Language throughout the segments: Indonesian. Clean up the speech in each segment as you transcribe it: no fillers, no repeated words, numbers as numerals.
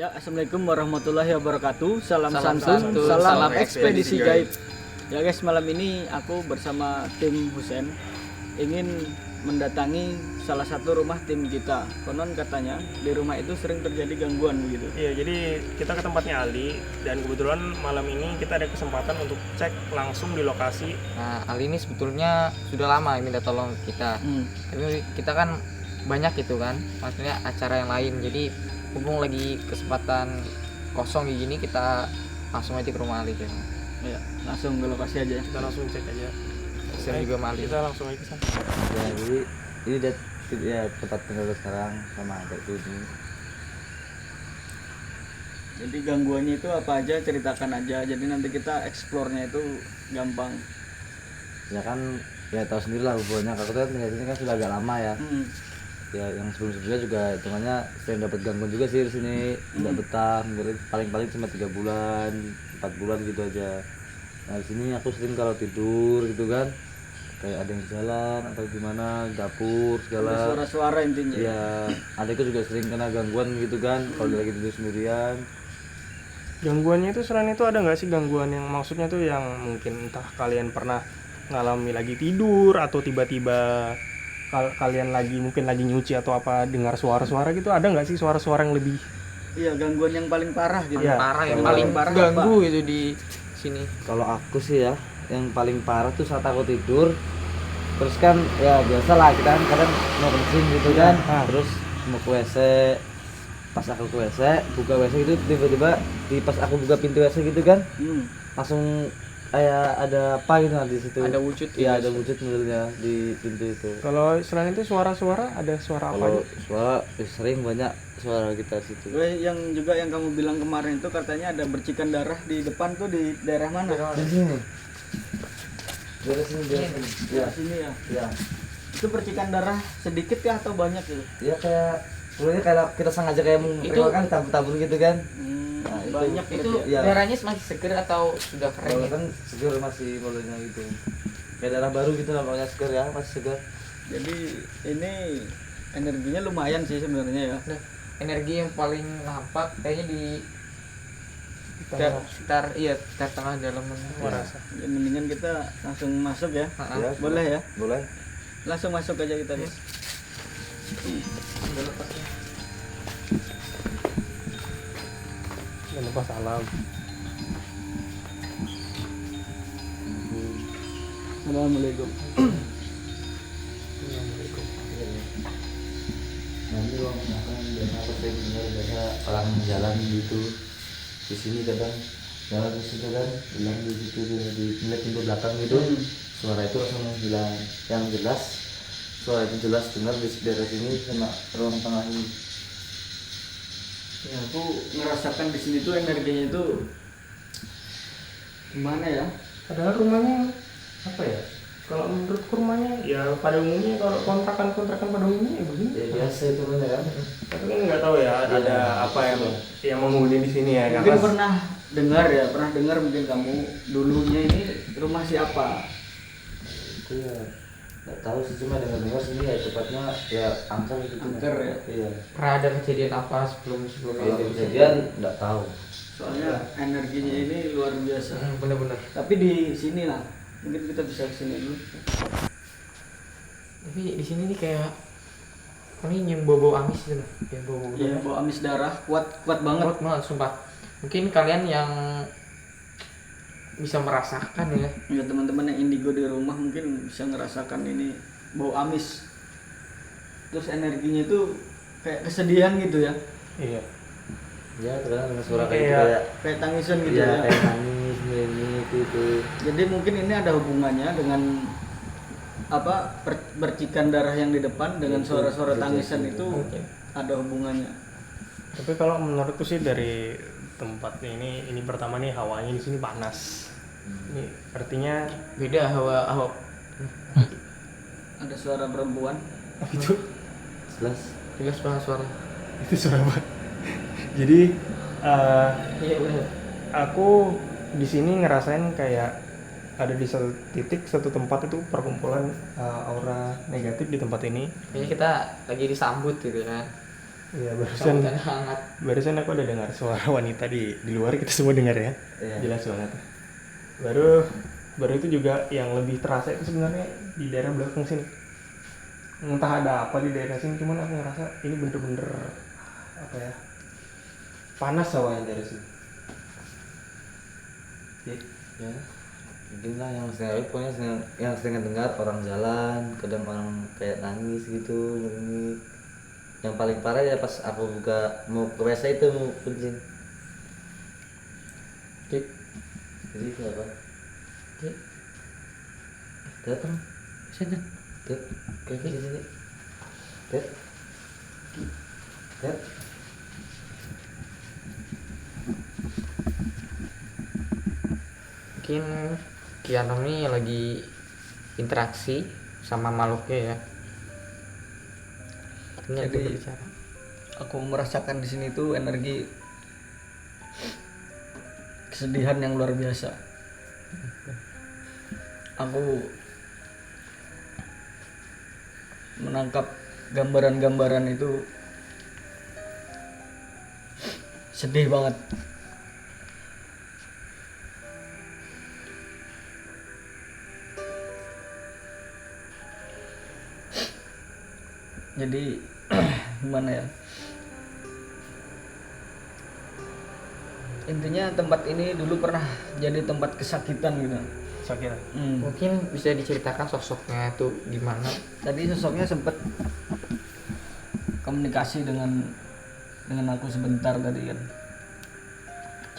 Ya, assalamualaikum warahmatullahi wabarakatuh. Salam Salam santun, santun, salam salam ekspedisi ekspedisi gaib. Ya guys, malam ini aku bersama tim Husen ingin mendatangi salah satu rumah tim kita. Konon katanya di rumah itu sering terjadi gangguan begitu. Iya, jadi kita ke tempatnya Ali dan kebetulan malam ini kita ada kesempatan untuk cek langsung di lokasi. Nah, Ali ini sebetulnya sudah lama minta tolong kita. Tapi kita kan banyak gitu kan, maksudnya acara yang lain. Jadi mumpung lagi kesempatan kosong kayak gini, kita langsung aja ke rumah Ali gitu. Ya, langsung ke lokasi aja. Kita langsung cek aja. Saya juga sama Ali. Kita langsung aja ke sana. Ya, jadi ini ya tempat tinggal sekarang sama adikku ini. Jadi gangguannya itu apa aja, ceritakan aja. Jadi nanti kita eksplornya itu gampang. Ya kan, ya tahu sendiri lah hubungannya. Aku tuh tinggal di sini kan sudah agak lama ya. Ya yang sebelumnya juga hitungannya sering dapat gangguan juga sih di sini. Tidak betah, mungkin paling-paling cuma 3 bulan, 4 bulan gitu aja. Nah di sini aku sering kalau tidur gitu kan, kayak ada yang jalan atau gimana, dapur Ada segala. suara-suara intinya. Ya adikku juga sering kena gangguan gitu kan, kalau dia lagi tidur sendirian. Gangguannya itu selain itu ada nggak sih gangguan yang maksudnya tuh yang mungkin entah kalian pernah ngalami lagi tidur atau tiba-tiba kalian mungkin lagi nyuci atau apa dengar suara-suara gitu, ada nggak sih suara-suara yang lebih Iya, gangguan yang paling parah gitu. Iya. Parah yang Kalau paling parah ganggu gitu di sini. Kalau aku sih ya, yang paling parah tuh saat aku tidur, terus kan ya biasa lah kita kan kadang mau kencing gitu kan, terus mau ke WC, pas aku ke WC, buka WC itu tiba-tiba pas aku buka pintu WC gitu kan, langsung kayak ada apa gitu di situ. Ada wujud Iya, gitu. ada wujud modelnya di pintu itu. kalau selain itu suara-suara ada suara apa Kalau aja? suara sering banyak suara kita di situ. Yang juga yang kamu bilang kemarin itu katanya ada bercikan darah di depan tuh, di daerah mana? Di sini. Dari sini, dari sini. Ya, Ya, sini ya. ya. Itu percikan darah sedikit kah atau banyak gitu? Ya kayak sebenarnya kayak kita sengaja kayak kan tabur-tabur gitu kan. Nah, itu- banyak Itu berarti Iya. darahnya masih seger atau sudah kering? Kalau Ya? kan segar masih modelnya gitu. Kayak darah baru gitu namanya segar ya, masih segar. Jadi ini energinya lumayan sih sebenarnya ya. Nah, energi yang paling nampak kayaknya di sekitar tengah dalam Merasa. Ya, mendingan kita langsung masuk ya. Ya, Boleh ya? Boleh. Langsung masuk aja kita guys. Jangan lupa salam. Assalamualaikum. Assalamualaikum. Nanti uang makan biasa aku sering dengar biasa orang jalan gitu. Di sini kadang jalan di situ kan, bilang di situ di ngeliat pintu belakang gitu. Suara itu langsung bilang yang jelas. Suara itu jelas dengar di daerah sini sama ruang tengah ini. Ya, aku ngerasakan di sini tuh energinya itu gimana ya? Padahal rumahnya apa ya? Kalau menurutku rumahnya ya pada umumnya kalau kontrakan pada umumnya ya begini. Ya biasa itu kan ya. Tapi kan nggak tahu ya ada apa yang menghuni di sini ya. Mungkin Karena pernah dengar mungkin kamu dulunya ini rumah siapa? Itu ya nggak tahu sih, cuma dengar sini ya cepatnya ya angker gitu. Angker ya? Iya. pernah ada kejadian apa sebelumnya Kalau itu? kejadian nggak tahu. Soalnya energinya ini luar biasa. Bener-bener. Tapi di sini lah, mungkin kita bisa kesini dulu. Tapi di sini nih kayak ini yang bau amis gitu loh, yang bau Iya, bau amis darah kuat banget. kuat banget sumpah. Mungkin kalian yang bisa merasakan ya. Ya, teman-teman yang indigo di rumah mungkin bisa ngerasakan ini bau amis. Terus energinya itu kayak kesedihan gitu ya, iya. Ya terkadang dengan suara kayak Kayak- gitu kayak kayak tangisan gitu ya ya. kayak nangis ini itu. Jadi mungkin ini ada hubungannya dengan apa percikan darah yang di depan dengan Itu, suara-suara bisa tangisan jadi. itu Mungkin. ada hubungannya. Tapi kalau menurutku sih dari tempat ini pertama nih hawanya di sini panas. Ini artinya Beda hawa Ada suara perempuan. itu Jelas. jelas banget suara. itu suara apa? Jadi Iya benar. aku di sini ngerasain kayak ada di satu tempat itu perkumpulan aura negatif di tempat ini. Kayaknya kita lagi disambut gitu kan. Iya, Sambutan hangat. barusan aku ada dengar suara wanita di luar, kita semua dengar ya. Iya. Jelas banget. Baru itu juga yang lebih terasa itu sebenarnya di daerah belakang sini. Entah ada apa di daerah sini, cuman aku ngerasa ini bener-bener apa ya, panas hawanya dari sini. Ya mungkin lah yang sering pokoknya yang sering dengar orang jalan, kadang orang kayak nangis gitu, nangis. Yang paling parah ya pas aku mau ke WC itu mau kencing. Dik, Jadi itu apa? Dek, datang sini. Dek, kayak gini nih. Dek, dek. mungkin Kiano ini lagi interaksi sama makhluknya ya. Ini Jadi, aku berbicara. Aku merasakan di sini tuh energi kesedihan yang luar biasa. Aku menangkap gambaran-gambaran itu sedih banget. Jadi gimana ya? Intinya tempat ini dulu pernah jadi tempat kesakitan gitu. Sakit. Mungkin bisa diceritakan sosoknya itu gimana? Tadi sosoknya sempet komunikasi dengan aku sebentar tadi kan.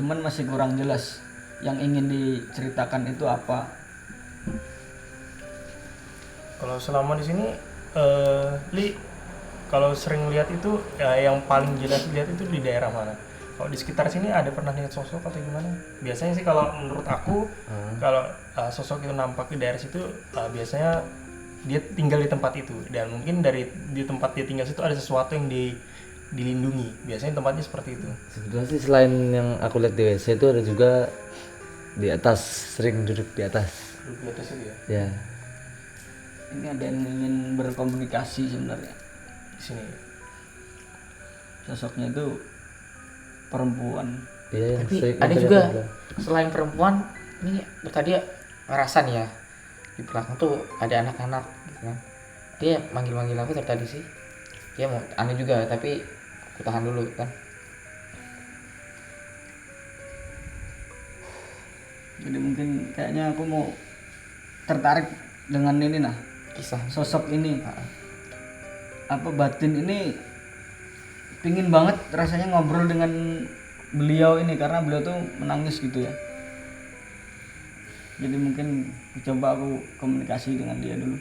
Cuman masih kurang jelas yang ingin diceritakan itu apa. Kalau selama di sini, Li, kalau sering lihat itu ya, yang paling jelas lihat itu di daerah mana? Kalau di sekitar sini ada pernah lihat sosok atau gimana? Biasanya sih kalau menurut aku, kalau sosok itu nampak di daerah situ, biasanya dia tinggal di tempat itu, dan mungkin di tempat dia tinggal situ ada sesuatu yang dilindungi. Biasanya tempatnya seperti itu. Sebenarnya sih selain yang aku lihat di WC itu ada juga di atas, sering duduk di atas. Duduk di atas itu ya. Ya. Ini ada yang ingin berkomunikasi sebenarnya. Di sini. Sosoknya itu perempuan. Iya, yang Tapi sering ada aku juga lihat. selain perempuan, ini tadi ngerasa nih ya di belakang tuh ada anak-anak gitu kan. Dia manggil-manggil aku dari tadi sih. Dia mau aneh juga tapi aku tahan dulu kan. Jadi mungkin kayaknya aku mau tertarik dengan ini nah, Kisah. sosok ini. Apa batin ini pingin banget rasanya ngobrol dengan beliau ini karena beliau tuh menangis gitu ya. Jadi mungkin coba aku komunikasi dengan dia dulu.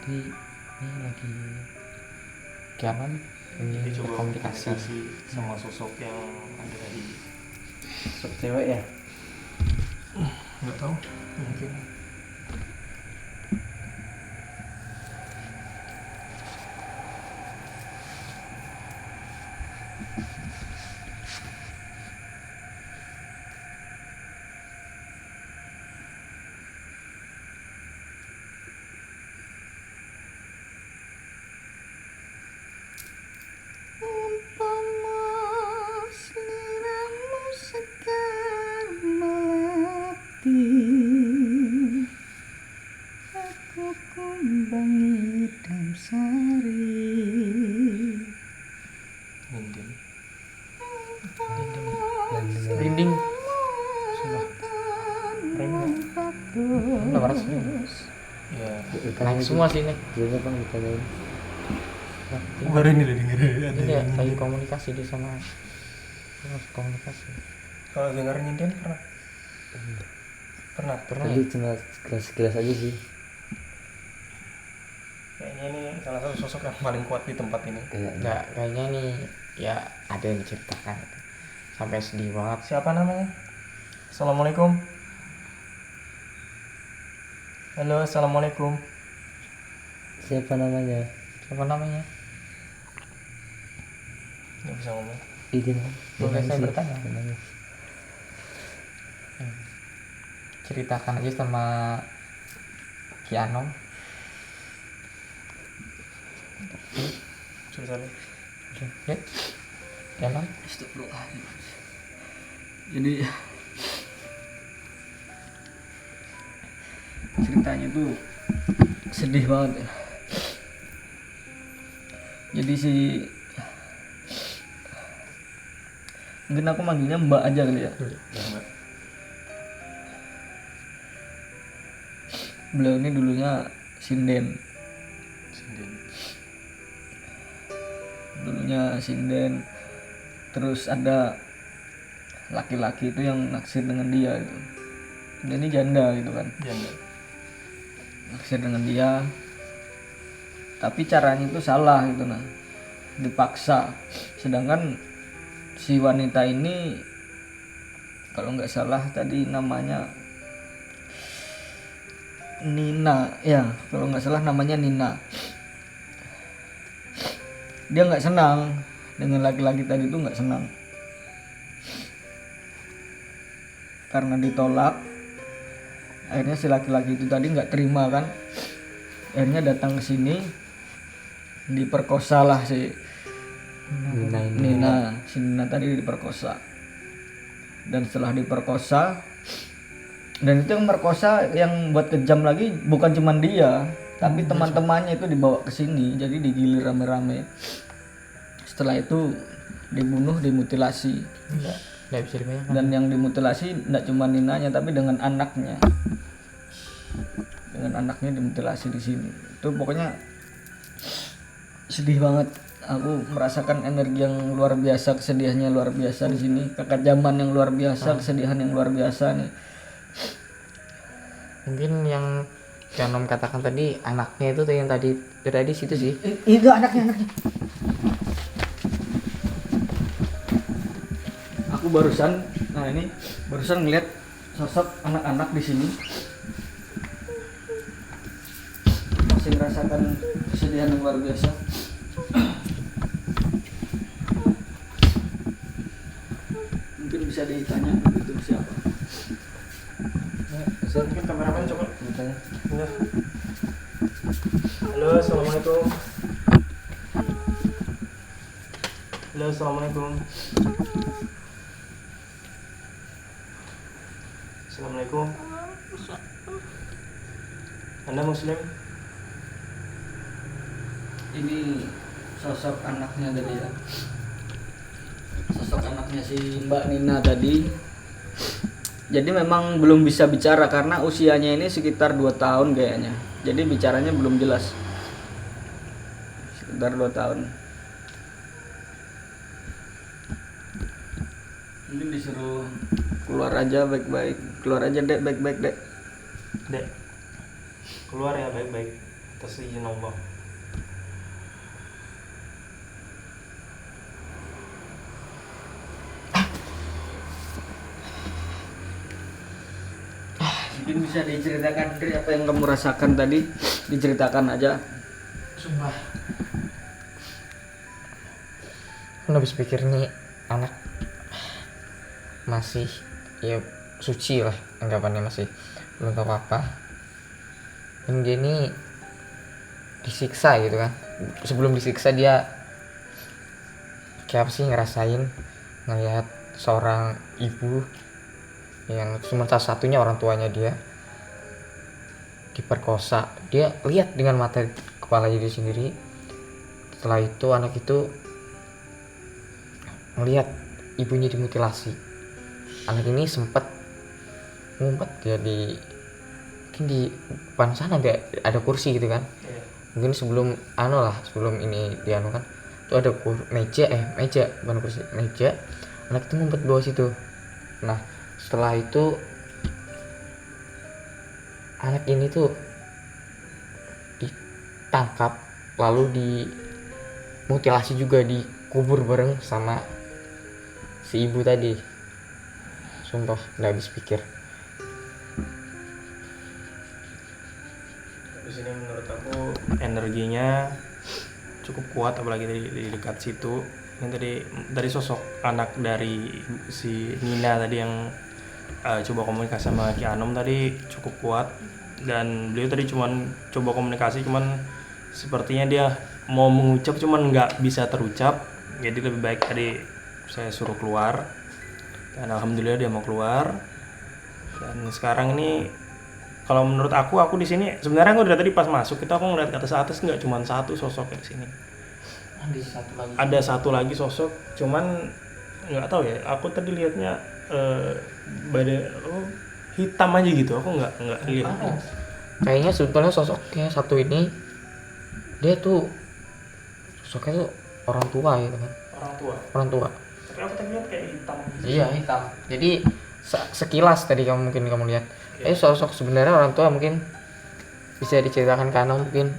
Jadi ini lagi Kiaman ini Jadi coba komunikasi. komunikasi sama sosok yang ada di. Sosok cewek ya. Nggak tahu, mungkin. Mungkin. Rinding. Sumpah. Udah parah sih. Ya. Naik semua sih ini. Biasanya kan ditanyain. Baru ini udah denger ada Ini ya yang lagi komunikasi dia sama harus komunikasi. kalau denger nyintian pernah? Pernah. Tadi cuma sekilas aja sih. Kayaknya ini salah satu sosok yang paling kuat di tempat ini. Kayaknya. Enggak, kayaknya nih ya ada yang diceritakan gitu. Sampai sedih banget. Siapa namanya? Assalamualaikum. Halo, assalamualaikum. Siapa namanya? Siapa namanya? Nggak bisa ngomong. Izin. Boleh saya sih. bertanya? Namanya. Ceritakan aja sama Kiano Selesai. Ya, jalan. Astagfirullahaladzim. Jadi ceritanya tuh sedih banget ya. Jadi mungkin aku manggilnya Mbak aja kali ya. Beliau ini dulunya sinden. Dulunya sinden. Terus ada laki-laki itu yang naksir dengan dia gitu. Dia ini janda gitu kan. Janda. Naksir dengan dia. Tapi caranya itu salah gitu nah. Dipaksa. Sedangkan si wanita ini kalau nggak salah tadi namanya Nina ya, kalau nggak salah namanya Nina. Dia nggak senang dengan laki-laki tadi itu, nggak senang karena ditolak. Akhirnya si laki-laki itu tadi nggak terima kan, akhirnya datang ke sini, diperkosa lah si Nina. Si Nina tadi diperkosa, dan setelah diperkosa, dan itu yang merkosa yang buat kejam lagi bukan cuma dia, tapi teman-temannya itu dibawa ke sini, jadi digilir rame-rame. Setelah itu dibunuh, dimutilasi. Nggak bisa dibayangkan. Dan yang dimutilasi tidak cuma Ninanya tapi dengan anaknya. Dengan anaknya dimutilasi di sini. Itu pokoknya sedih banget. Aku merasakan energi yang luar biasa, kesedihannya luar biasa di sini, kekejaman yang luar biasa, kesedihan yang luar biasa nih. Mungkin yang Om katakan tadi anaknya itu tuh yang tadi situ sih. Itu anaknya. Aku barusan ngeliat sosok anak-anak di sini. Masih merasakan kesedihan yang luar biasa. Mungkin bisa ditanya itu siapa. Mungkin kameramen coba Ditanya. ya. Halo, assalamualaikum. Halo, assalamualaikum. Assalamualaikum. Anda Muslim? Ini sosok anaknya tadi ya. Sosok anaknya si Mbak Nina tadi. Jadi memang belum bisa bicara karena usianya ini sekitar 2 tahun kayaknya. Jadi bicaranya belum jelas. Sekitar 2 tahun. Mungkin disuruh keluar aja baik-baik. Keluar aja dek, baik-baik dek. Dek, keluar ya baik-baik atas izin Allah. Mungkin bisa diceritakan dari apa yang kamu rasakan tadi, diceritakan aja. Sumpah. Aku habis pikir nih anak masih ya suci lah, anggapannya masih belum tahu apa. Dan dia ini disiksa gitu kan. Sebelum disiksa dia kayak apa sih ngerasain ngelihat seorang ibu yang cuma salah satunya orang tuanya dia diperkosa. Dia lihat dengan mata kepala diri sendiri. Setelah itu anak itu melihat ibunya dimutilasi. Anak ini sempat ngumpet ya mungkin di depan sana ada kursi gitu kan. Mungkin sebelum sebelum ini kan itu ada meja bukan kursi, meja. Anak itu ngumpet bawah situ. Nah setelah itu anak ini tuh ditangkap lalu dimutilasi juga, dikubur bareng sama si ibu tadi. Sumpah nggak habis pikir. Di sini menurut aku energinya cukup kuat, apalagi di dekat situ. Ini dari sosok anak dari si Nina tadi yang coba komunikasi sama Ki Anom tadi cukup kuat, dan beliau tadi cuman coba komunikasi, cuman sepertinya dia mau mengucap cuman nggak bisa terucap, jadi lebih baik tadi saya suruh keluar, dan alhamdulillah dia mau keluar. Dan sekarang ini kalau menurut aku di sini sebenarnya aku dari tadi pas masuk itu aku ngeliat ke atas nggak cuma satu sosok di sini, ada satu lagi sosok, cuman nggak tahu ya, aku tadi lihatnya badan hitam aja gitu, aku nggak lihat. Kayaknya sebetulnya sosoknya satu ini dia tuh sosoknya tuh orang tua gitu kan. Orang tua. Tapi aku tadi lihat kayak hitam. Iya, hitam. Jadi sekilas tadi mungkin kamu lihat. Sosok sebenarnya orang tua mungkin bisa diceritakan ke Ana, mungkin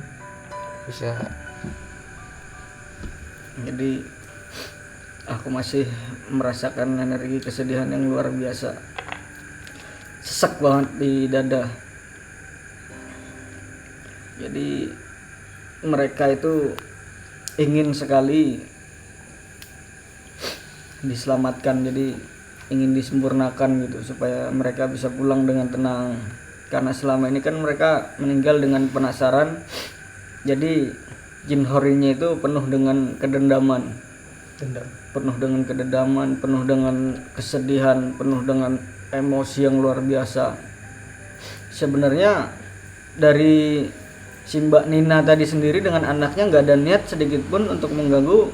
bisa. Jadi aku masih merasakan energi kesedihan yang luar biasa, sesek banget di dada. Jadi mereka itu ingin sekali diselamatkan, jadi ingin disempurnakan gitu supaya mereka bisa pulang dengan tenang, karena selama ini kan mereka meninggal dengan penasaran. Jadi jin horinya itu penuh dengan kedendaman, penuh dengan kesedihan, penuh dengan emosi yang luar biasa. Sebenarnya dari si Mbak Nina tadi sendiri dengan anaknya nggak ada niat sedikit pun untuk mengganggu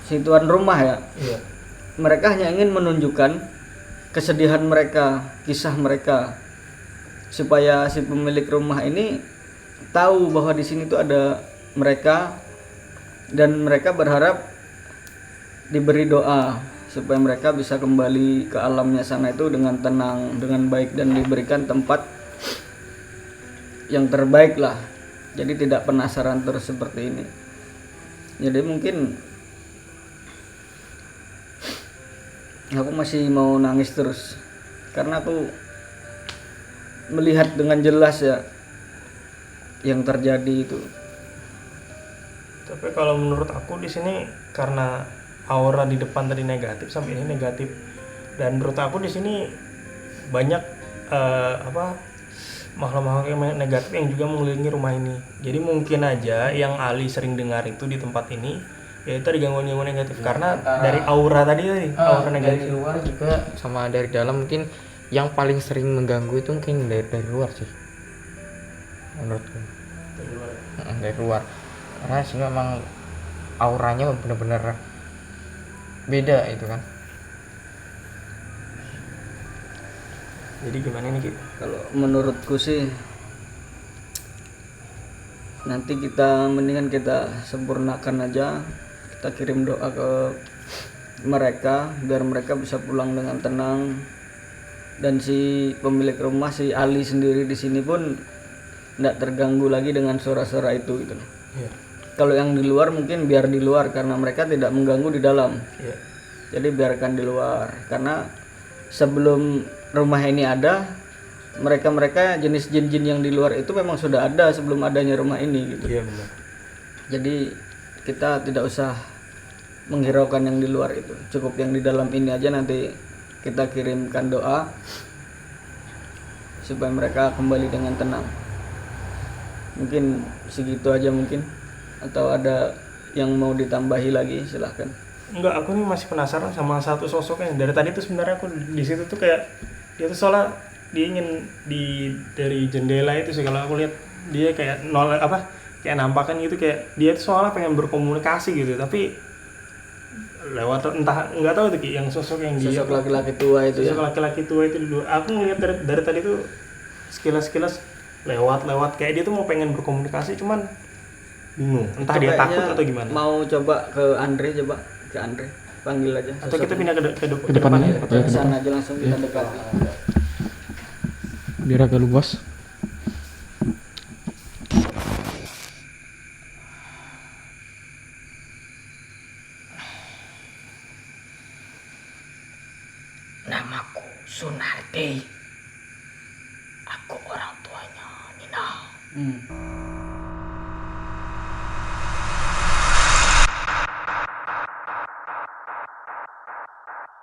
si tuan rumah ya. Iya. Mereka hanya ingin menunjukkan kesedihan mereka, kisah mereka, supaya si pemilik rumah ini tahu bahwa di sini tuh ada mereka, dan mereka berharap diberi doa supaya mereka bisa kembali ke alamnya sana itu dengan tenang, dengan baik, dan diberikan tempat yang terbaik lah. Jadi tidak penasaran terus seperti ini. Jadi mungkin aku masih mau nangis terus karena aku melihat dengan jelas ya yang terjadi itu. Tapi kalau menurut aku di sini karena aura di depan tadi negatif, sampai ini negatif, dan menurut aku di sini banyak makhluk-makhluk yang negatif yang juga mengelilingi rumah ini. Jadi mungkin aja yang Ali sering dengar itu di tempat ini yaitu ada gangguan-gangguan negatif karena dari aura tadi, aura negatif dari luar juga sama dari dalam. Mungkin yang paling sering mengganggu itu mungkin dari luar sih menurutku. Dari luar, karena sih memang auranya benar-benar beda itu kan. Jadi gimana nih Ki? Kalau menurutku sih nanti kita mendingan kita sempurnakan aja, kita kirim doa ke mereka biar mereka bisa pulang dengan tenang. Dan si pemilik rumah, si Ali sendiri di sini pun tidak terganggu lagi dengan suara-suara itu gitu. Iya. Kalau yang di luar mungkin biar di luar karena mereka tidak mengganggu di dalam. Iya. Jadi biarkan di luar, karena sebelum rumah ini ada, mereka jenis jin-jin yang di luar itu memang sudah ada sebelum adanya rumah ini gitu. Iya benar. Jadi kita tidak usah menghiraukan yang di luar itu, cukup yang di dalam ini aja. Nanti kita kirimkan doa supaya mereka kembali dengan tenang. Mungkin segitu aja mungkin, atau ada yang mau ditambahi lagi silahkan. Enggak, aku nih masih penasaran sama satu sosok yang dari tadi tuh sebenarnya aku di situ tuh kayak dia tuh soalnya dia ingin dari jendela itu sih, kalau aku lihat dia kayak kayak nampakan gitu, kayak dia tuh soalnya pengen berkomunikasi gitu, tapi lewat entah nggak tahu tuh Ki, yang sosok yang dia Sosok laki-laki tua itu ya. sosok laki-laki tua itu dulu aku ngeliat dari tadi tuh sekilas lewat kayak dia tuh mau pengen berkomunikasi, cuman bingung entah Itu dia takut kayaknya atau gimana. mau coba ke Andre, panggil aja Atau kita pindah ke depan depan aja. ya. ke sana aja langsung kita dekati. Biar agak luas. Namaku Sunardi. Aku orang tuanya Nina.